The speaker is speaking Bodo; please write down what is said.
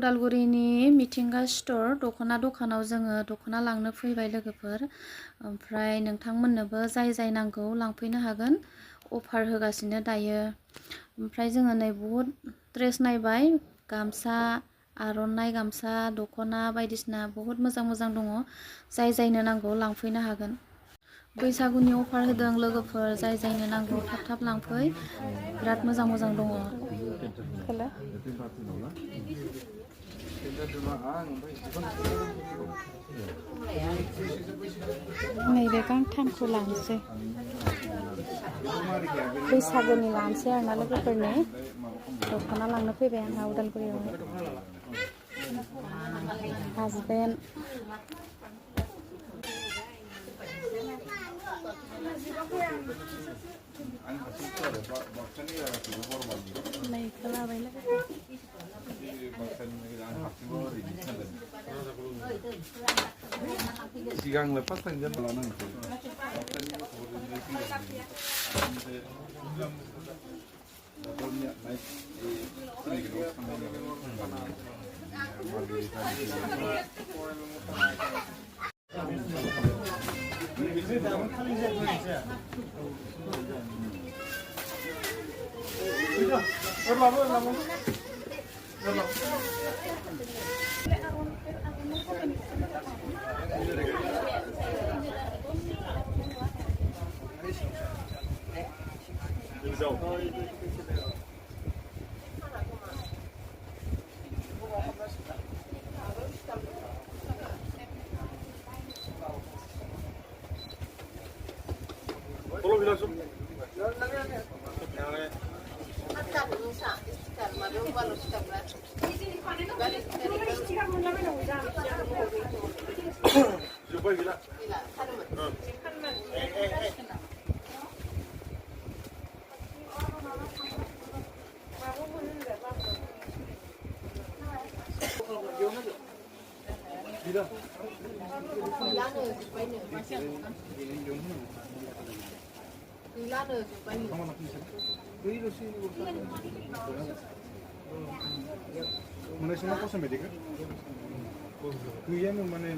उदालगुरिनि मिथिंगा स्टोर दखना दखानाव जोङो दखना लांनो फैबाय लोगोफोर। ओमफ्राय नोंथांमोननोबो जाय नांगौ लांफैनो हागोन। अफार होगासिनो दायो। ओमफ्राय जोङो नै बुहुद ड्रेस नायबाय, गामसा, आर'नाइ गामसा, दखना बायदिसिना बुहुद मोजां दङ। जायनो नांगौ लांफैनो हागोन। बैसागुनि अफार होदों लोगोफोर, जायनो नांगौ थाब लांफै। बिराद मोजां दङ। नैबे गांथामखौ लानोसै। बैसागोनि लानोसै आरोना लोगोफोरनि दखना लांनो फैबाय आंहा उदालगुरियाव। हासबेन्ड नैखौ लाबाय लोगोफोर। सिगांनो फार्स्ट थांगोन Mana kosong medik kan? Kuya nu mana?